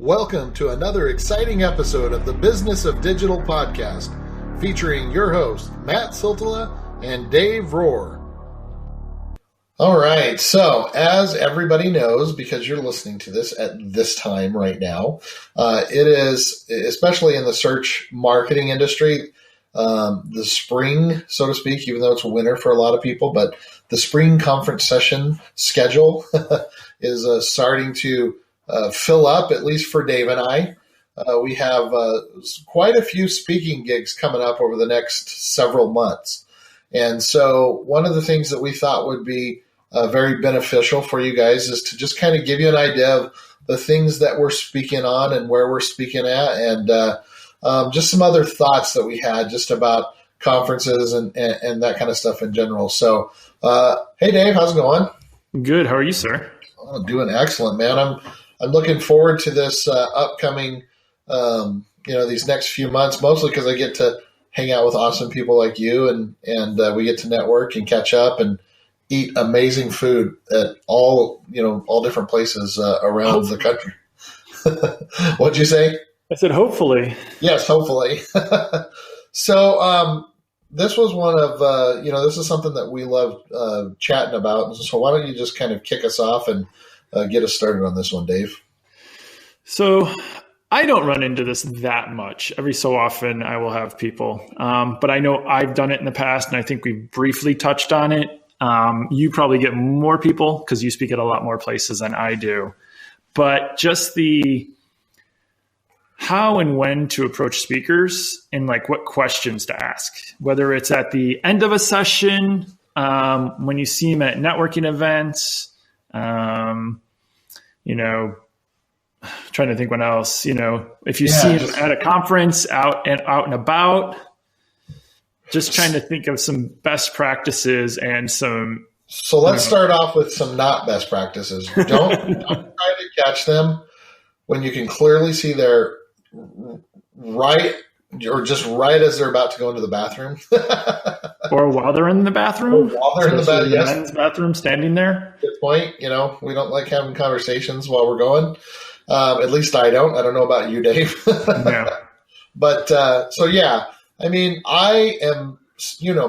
Welcome to another exciting episode of the Business of Digital podcast, featuring your hosts, Matt Siltala and Dave Rohr. All right, so as everybody knows, because you're listening to this at this time right now, it is, especially in the search marketing industry, the spring, so to speak, even though it's winter for a lot of people, but the spring conference session schedule is starting to fill up, at least for Dave and I. We have quite a few speaking gigs coming up over the next several months. And so one of the things that we thought would be very beneficial for you guys is to just kind of give you an idea of the things that we're speaking on and where we're speaking at, and just some other thoughts that we had just about conferences and that kind of stuff in general. So, hey, Dave, how's it going? Good. How are you, sir? Oh, doing excellent, man. I'm looking forward to this upcoming, these next few months, mostly because I get to hang out with awesome people like you, and we get to network and catch up and eat amazing food at all different places around the country. What'd you say? I said, hopefully. Yes, hopefully. So this was one of, this is something that we love chatting about. So why don't you just kind of kick us off and get us started on this one, Dave? So I don't run into this that much. Every so often I will have people, but I know I've done it in the past, and I think we briefly touched on it. You probably get more people because you speak at a lot more places than I do. But just the how and when to approach speakers and like what questions to ask, whether it's at the end of a session, when you see them at networking events, trying to think what else, if you see them at a conference out and about, just trying to think of some best practices and some. So let's start off with some not best practices. Don't try to catch them when you can clearly see they're right as they're about to go into the bathroom. Or while they're in the bathroom. Yes. Bathroom, standing there. Good point. We don't like having conversations while we're going. At least I don't. I don't know about you, Dave. Yeah. But I mean, I am,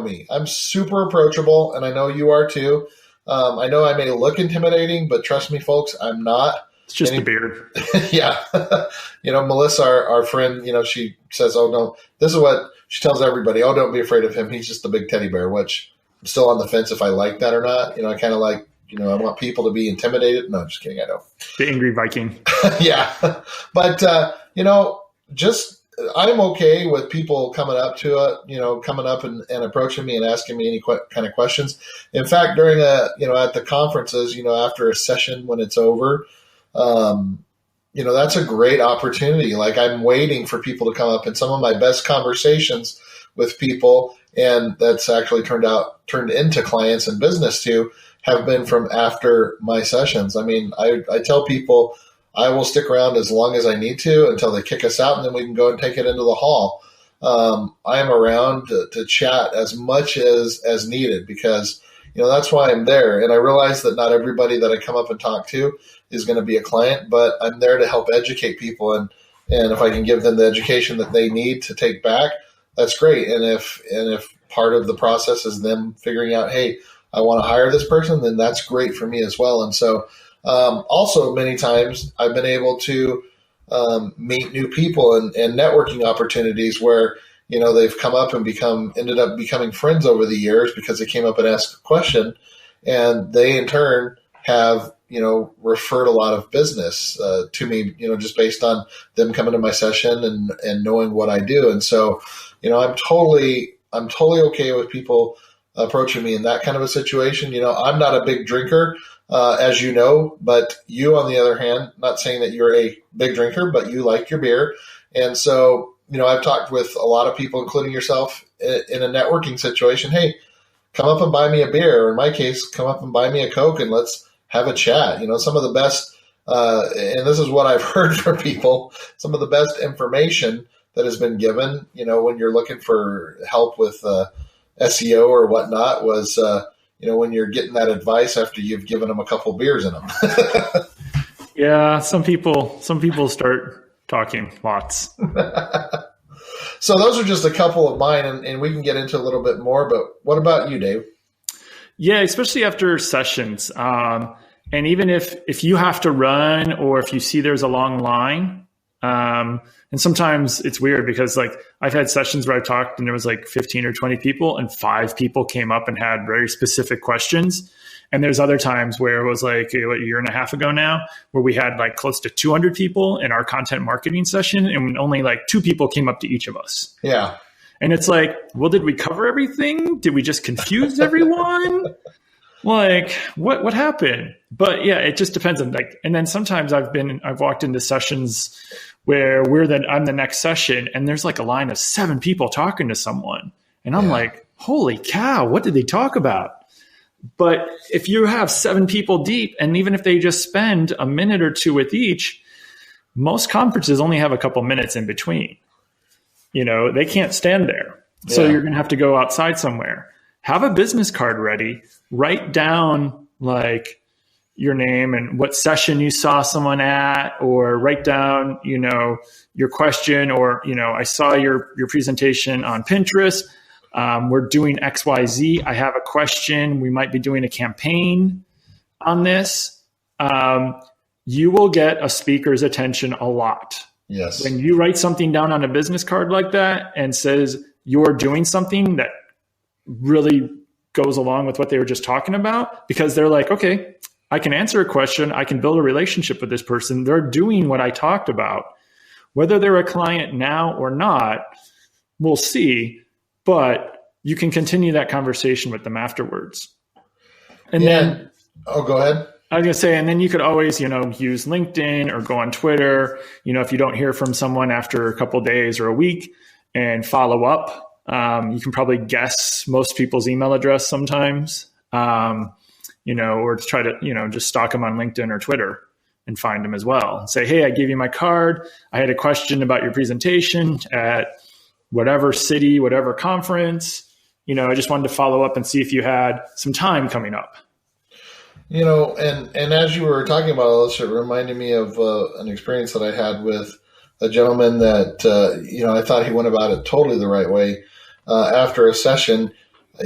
me. I'm super approachable, and I know you are too. I know I may look intimidating, but trust me, folks, I'm not. It's just a beard. Yeah. Melissa, our friend, she says, oh, no, this is what she tells everybody. Oh, don't be afraid of him. He's just a big teddy bear, which I'm still on the fence if I like that or not. I kind of like, I want people to be intimidated. No, I'm just kidding. I don't. The angry Viking. Yeah. But, I'm okay with people coming up to it, coming up and approaching me and asking me any kind of questions. In fact, during at the conferences, after a session when it's over, that's a great opportunity. Like, I'm waiting for people to come up, and some of my best conversations with people, and that's actually turned into clients and business too, have been from after my sessions. I mean, I tell people I will stick around as long as I need to until they kick us out, and then we can go and take it into the hall. I am around to chat as much as needed because, that's why I'm there. And I realize that not everybody that I come up and talk to is going to be a client, but I'm there to help educate people. And if I can give them the education that they need to take back, that's great. And if part of the process is them figuring out, hey, I want to hire this person, then that's great for me as well. And so also many times I've been able to meet new people and networking opportunities where, they've come up and ended up becoming friends over the years because they came up and asked a question, and they in turn have, referred a lot of business to me, just based on them coming to my session and knowing what I do. And so, I'm totally okay with people approaching me in that kind of a situation. I'm not a big drinker, as you know, but you, on the other hand, not saying that you're a big drinker, but you like your beer. And so, I've talked with a lot of people, including yourself, in a networking situation. Hey, come up and buy me a beer. Or in my case, come up and buy me a Coke and let's have a chat. Some of the best, and this is what I've heard from people, some of the best information that has been given, when you're looking for help with SEO or whatnot was, when you're getting that advice after you've given them a couple beers in them. Yeah, some people start talking lots. So those are just a couple of mine, and we can get into a little bit more. But what about you, Dave? Yeah, especially after sessions. And even if you have to run or if you see there's a long line, and sometimes it's weird because like I've had sessions where I've talked and there was like 15 or 20 people and 5 people came up and had very specific questions. And there's other times where it was like a year and a half ago now where we had like close to 200 people in our content marketing session and only like 2 people came up to each of us. Yeah. And it's like, well, did we cover everything? Did we just confuse everyone? Like, what happened? But yeah, it just depends on like, and then sometimes I've walked into sessions where I'm the next session and there's like a line of 7 people talking to someone. And I'm like, holy cow, what did they talk about? But if you have 7 people deep, and even if they just spend a minute or 2 with each, most conferences only have a couple minutes in between. You know, they can't stand there. So you're going to have to go outside somewhere. Have a business card ready. Write down like your name and what session you saw someone at, or write down, you know, your question, or, you know, I saw your presentation on Pinterest. We're doing XYZ. I have a question. We might be doing a campaign on this. You will get a speaker's attention a lot. Yes. When you write something down on a business card like that and says you're doing something that really goes along with what they were just talking about, because they're like, okay, I can answer a question. I can build a relationship with this person. They're doing what I talked about. Whether they're a client now or not, we'll see. But you can continue that conversation with them afterwards. And then, go ahead. I was going to say, and then you could always, you know, use LinkedIn or go on Twitter, you know, if you don't hear from someone after a couple of days or a week, and follow up. You can probably guess most people's email address sometimes, you know, or to try to, you know, just stalk them on LinkedIn or Twitter and find them as well. And say, hey, I gave you my card. I had a question about your presentation at whatever city, whatever conference. You know, I just wanted to follow up and see if you had some time coming up. You know, and as you were talking about all this, it reminded me of an experience that I had with a gentleman that, you know, I thought he went about it totally the right way. After a session,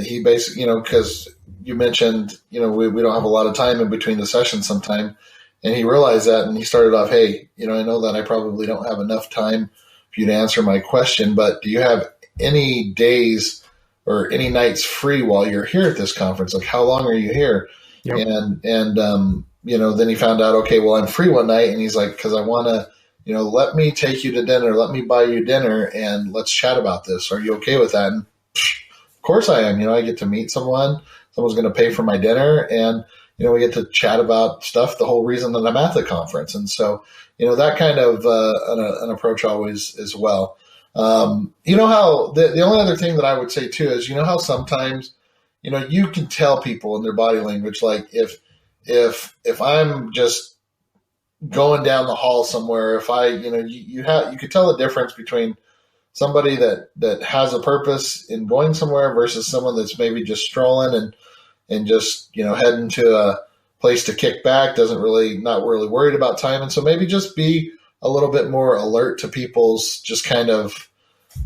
he basically, you know, because you mentioned, you know, we don't have a lot of time in between the sessions sometime. And he realized that, and he started off, hey, you know, I know that I probably don't have enough time for you to answer my question, but do you have any days or any nights free while you're here at this conference? Like, how long are you here? Yep. And you know, then he found out, okay, well, I'm free one night. And he's like, because I want to, you know, let me take you to dinner. Let me buy you dinner and let's chat about this. Are you okay with that? And of course I am. You know, I get to meet someone. Someone's going to pay for my dinner. And, you know, we get to chat about stuff, the whole reason that I'm at the conference. And so, you know, that kind of an approach always as well. You know how the only other thing that I would say too is, you know how sometimes, you know, you can tell people in their body language, like if I'm just going down the hall somewhere, if I, you know, you could tell the difference between somebody that has a purpose in going somewhere versus someone that's maybe just strolling and just, you know, heading to a place to kick back, not really worried about time. And so maybe just be a little bit more alert to people's just kind of,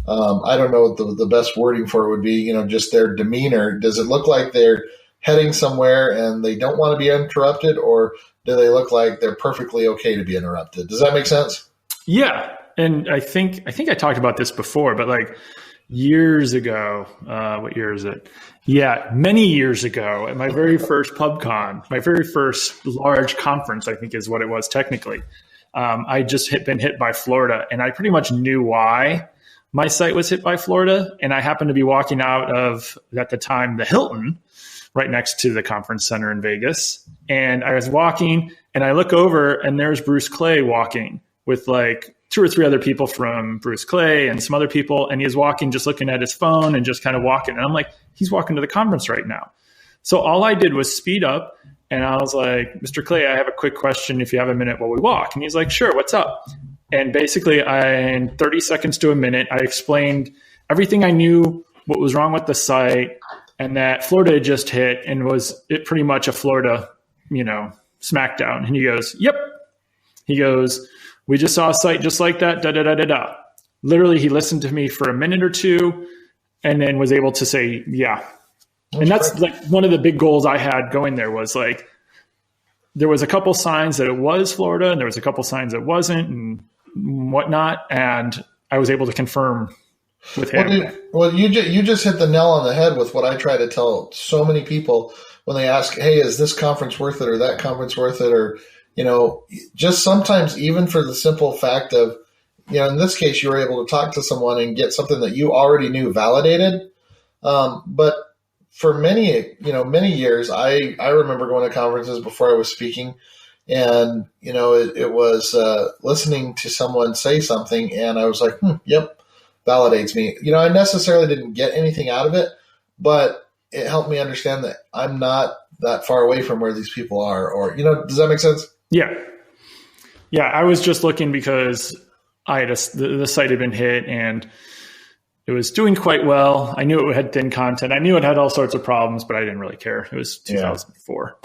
I don't know what the best wording for it would be, you know, just their demeanor. Does it look like they're heading somewhere and they don't want to be interrupted, or do they look like they're perfectly okay to be interrupted? Does that make sense? Yeah. And I think I talked about this before, but like years ago, what year is it? Yeah, many years ago, at my very first pubcon, my very first large conference, I think is what it was technically. I just been hit by Florida, and I pretty much knew why my site was hit by Florida. And I happened to be walking out of, at the time, the Hilton, right next to the conference center in Vegas. And I was walking, and I look over, and there's Bruce Clay walking with like 2 or 3 other people from Bruce Clay and some other people. And he was walking, just looking at his phone and just kind of walking. And I'm like, he's walking to the conference right now. So all I did was speed up. And I was like, Mr. Clay, I have a quick question if you have a minute while we walk. And he's like, sure, what's up? And basically, in 30 seconds to a minute, I explained everything I knew, what was wrong with the site, and that Florida had just hit, and was it pretty much a Florida, you know, smackdown. And he goes, yep. He goes, we just saw a site just like that, da, da, da, da, da. Literally, he listened to me for a minute or two and then was able to say, yeah. And that's like one of the big goals I had going there was like, there was a couple signs that it was Florida and there was a couple signs it wasn't and whatnot. And I was able to confirm with him. Well, you just hit the nail on the head with what I try to tell so many people when they ask, hey, is this conference worth it or that conference worth it? Or, just sometimes even for the simple fact of, in this case, you were able to talk to someone and get something that you already knew validated. But for many years, I remember going to conferences before I was speaking, and it was listening to someone say something, and I was like, yep, validates me. I necessarily didn't get anything out of it, but it helped me understand that I'm not that far away from where these people are. Or does that make sense? Yeah. I was just looking because I had the site had been hit and it was doing quite well. I knew it had thin content. I knew it had all sorts of problems, but I didn't really care. It was 2004.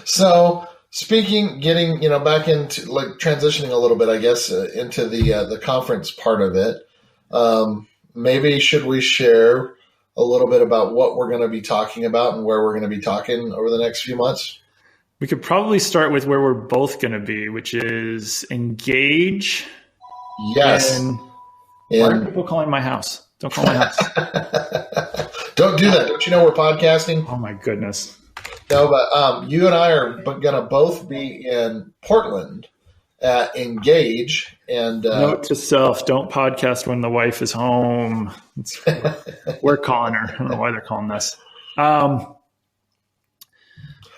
So getting back into like transitioning a little bit, I guess, into the conference part of it. Maybe should we share a little bit about what we're going to be talking about and where we're going to be talking over the next few months? We could probably start with where we're both going to be, which is Engage. Yes. Why are people calling my house? Don't call my house. Don't do that. Don't you know we're podcasting? Oh, my goodness. No, but you and I are going to both be in Portland at Engage. And note to self, don't podcast when the wife is home. We're calling her. I don't know why they're calling this.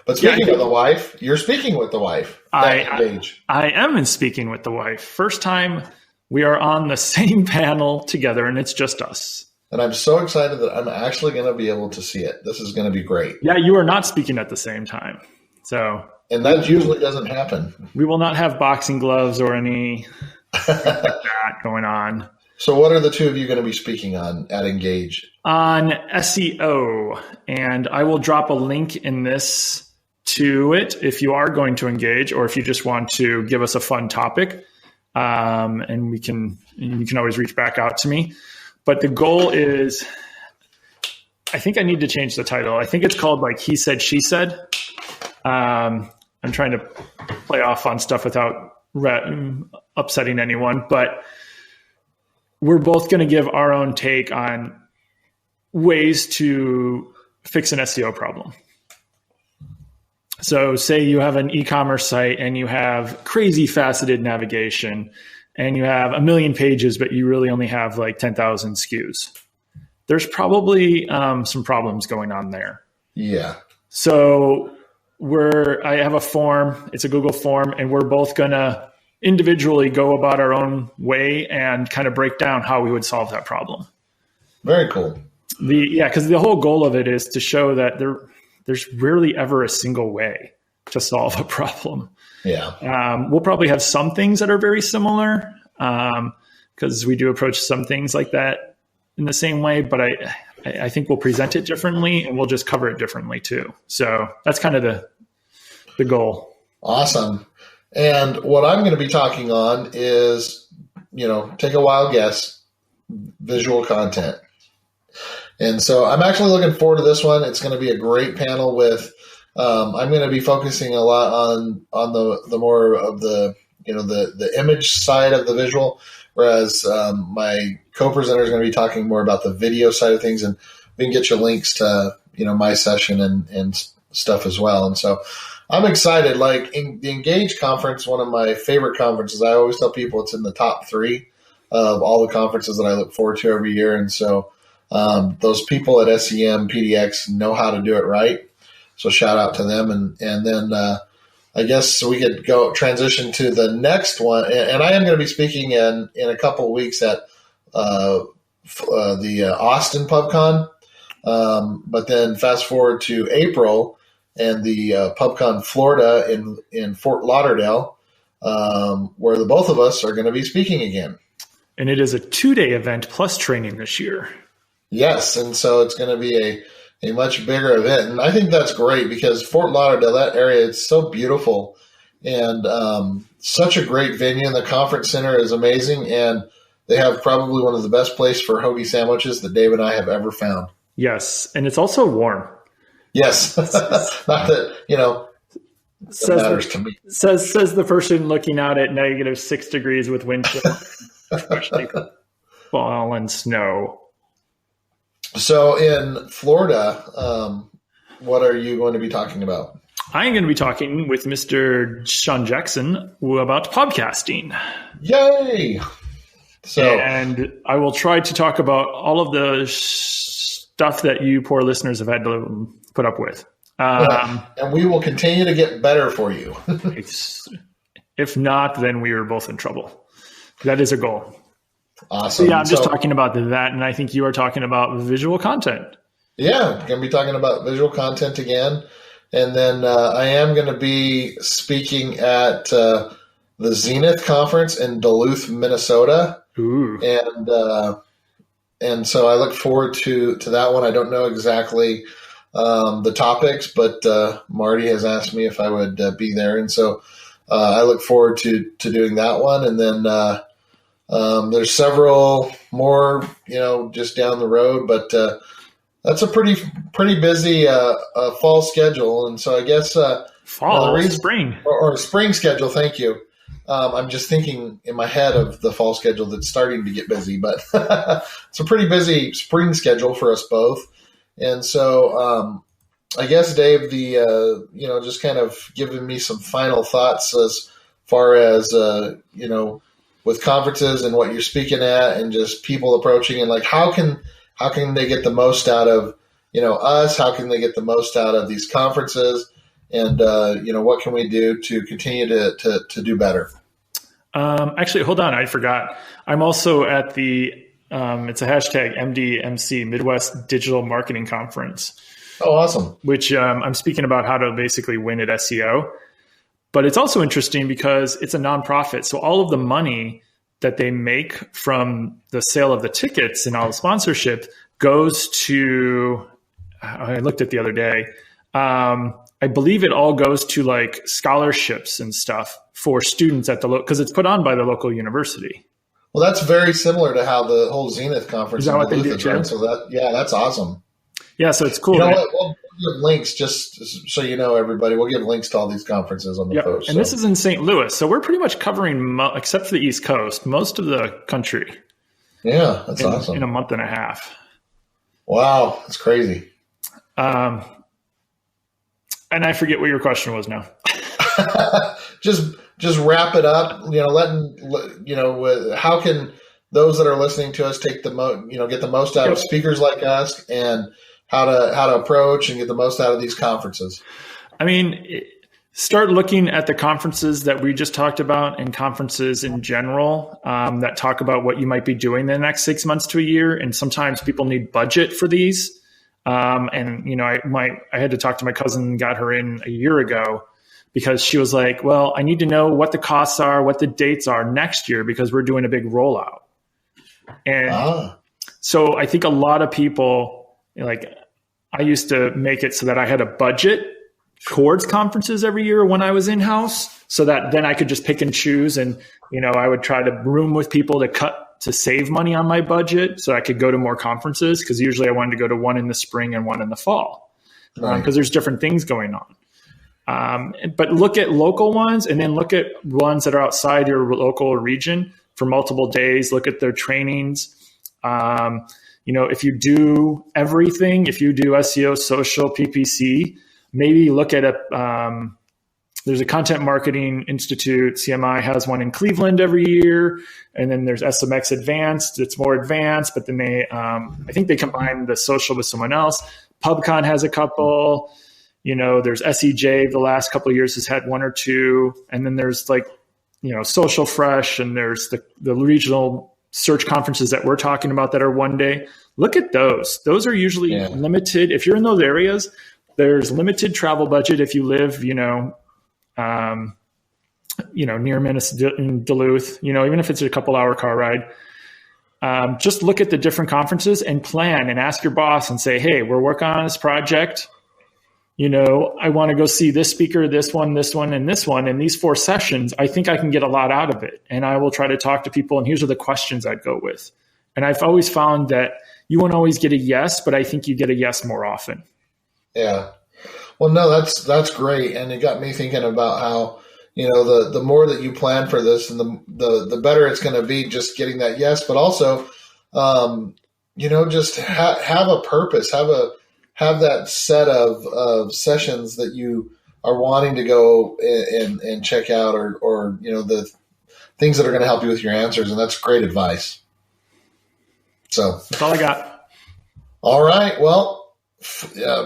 But speaking of the wife, you're speaking with the wife at Engage. I am speaking with the wife. First time we are on the same panel together, and it's just us. And I'm so excited that I'm actually going to be able to see it. This is going to be great. Yeah, you are not speaking at the same time. And that usually doesn't happen. We will not have boxing gloves or any like that going on. So what are the two of you going to be speaking on at Engage? On SEO. And I will drop a link in this to it if you are going to engage or if you just want to give us a fun topic. And you can always reach back out to me. But the goal is, I think I need to change the title. I think it's called like He Said, She Said. I'm trying to play off on stuff without upsetting anyone, but we're both going to give our own take on ways to fix an SEO problem. So say you have an e-commerce site and you have crazy faceted navigation and you have 1 million pages, but you really only have like 10,000 SKUs. There's probably some problems going on there. Yeah. So I have a form, it's a Google form, and we're both going to individually go about our own way and kind of break down how we would solve that problem. Very cool. Because the whole goal of it is to show that there's rarely ever a single way to solve a problem. Yeah. We'll probably have some things that are very similar because we do approach some things like that in the same way, but I think we'll present it differently and we'll just cover it differently too. So that's kind of the goal. Awesome. And what I'm going to be talking on is, take a wild guess, visual content. And so I'm actually looking forward to this one. It's going to be a great panel with, I'm going to be focusing a lot on the more of the image side of the visual, whereas my co-presenter is going to be talking more about the video side of things, and we can get you links to, my session and stuff as well. And so I'm excited. Like the Engage conference, one of my favorite conferences, I always tell people it's in the top 3 of all the conferences that I look forward to every year. And so those people at SEM PDX know how to do it right. So shout out to them. And then I guess we could go transition to the next one. And I am going to be speaking in a couple of weeks at the Austin PubCon. But then fast forward to April and the PubCon Florida in Fort Lauderdale, where the both of us are going to be speaking again. And it is a 2-day event plus training this year. Yes, and so it's going to be a much bigger event. And I think that's great because Fort Lauderdale, that area, it's so beautiful. and such a great venue. And the conference center is amazing, and they have probably one of the best places for hoagie sandwiches that Dave and I have ever found. Yes, and it's also warm. Yes, not that that matters to me. Says the person looking out at -6 degrees with wind chill, freshly fallen snow. So in Florida, what are you going to be talking about? I'm going to be talking with Mr. Sean Jackson about podcasting. Yay! And I will try to talk about all of the stuff that you poor listeners have had to put up with. And we will continue to get better for you. If not, then we are both in trouble. That is a goal. Awesome. So I'm just talking about that, and I think you are talking about visual content. Yeah, going to be talking about visual content again. And then I am going to be speaking at the Zenith Conference in Duluth, Minnesota. Ooh. And so I look forward to that one. I don't know exactly the topics, but Marty has asked me if I would be there. And so I look forward to doing that one. And then there's several more, just down the road, but that's a pretty busy fall schedule. And so I guess spring. Or spring schedule. Thank you. I'm just thinking in my head of the fall schedule that's starting to get busy, but it's a pretty busy spring schedule for us both. And so I guess, Dave, just kind of giving me some final thoughts as far as, with conferences and what you're speaking at and just people approaching and like, how can they get the most out of, us? How can they get the most out of these conferences? And, what can we do to continue to do better? Actually, hold on. I forgot. I'm also at the, it's a hashtag MDMC, Midwest Digital Marketing Conference. Oh, awesome. Which I'm speaking about how to basically win at SEO. But it's also interesting because it's a nonprofit. So all of the money that they make from the sale of the tickets and all the sponsorship goes to, I looked at the other day, I believe it all goes to like scholarships and stuff for students at the because it's put on by the local university. Well, that's very similar to how the whole Zenith conference. Is that what they do too? So that's awesome. Yeah, so it's cool. You know what? We'll give links just so everybody. We'll give links to all these conferences on the post. And this is in St. Louis, so we're pretty much covering, except for the East Coast, most of the country. Yeah, that's awesome. In a month and a half. Wow, that's crazy. And I forget what your question was now. just wrap it up. How can those that are listening to us take the get the most out of speakers like us, and how to approach and get the most out of these conferences? I mean, start looking at the conferences that we just talked about and conferences in general that talk about what you might be doing the next 6 months to a year. And sometimes people need budget for these. I had to talk to my cousin and got her in a year ago because she was like, well, I need to know what the costs are, what the dates are next year, because we're doing a big rollout. And so I think a lot of people, I used to make it so that I had a budget towards conferences every year when I was in-house, so that then I could just pick and choose. And, I would try to room with people to save money on my budget so I could go to more conferences, because usually I wanted to go to one in the spring and one in the fall because there's different things going on. But look at local ones, and then look at ones that are outside your local region for multiple days. Look at their trainings. If you do everything, if you do SEO, social, PPC, maybe look at there's a Content Marketing Institute. CMI has one in Cleveland every year. And then there's SMX Advanced. It's more advanced, but then I think they combine the social with someone else. PubCon has a couple. There's SEJ the last couple of years has had one or two. And then there's Social Fresh, and there's the regional search conferences that we're talking about that are one day. Look at those. Those are usually limited. If you're in those areas, there's limited travel budget. If you live, near Minnesota, in Duluth, even if it's a couple hour car ride, just look at the different conferences and plan and ask your boss and say, hey, we're working on this project. I want to go see this speaker, this one, and this one. And these 4 sessions, I think I can get a lot out of it. And I will try to talk to people. And here's are the questions I'd go with. And I've always found that you won't always get a yes, but I think you get a yes more often. Yeah. Well, no, that's great. And it got me thinking about how, the more that you plan for this and the better it's going to be just getting that yes, but also, just have a purpose, have that set of sessions that you are wanting to go and check out or the things that are going to help you with your answers. And that's great advice. So that's all I got. All right. Well,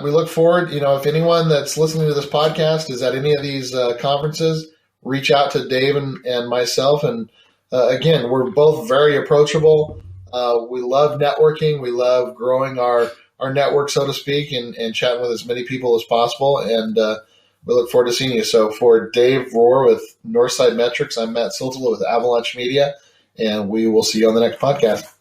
we look forward, if anyone that's listening to this podcast is at any of these conferences, reach out to Dave and myself. And again, we're both very approachable. We love networking. We love growing our network, so to speak, and chatting with as many people as possible. And we look forward to seeing you. So for Dave Rohr with Northside Metrics, I'm Matt Siltula with Avalanche Media, and we will see you on the next podcast.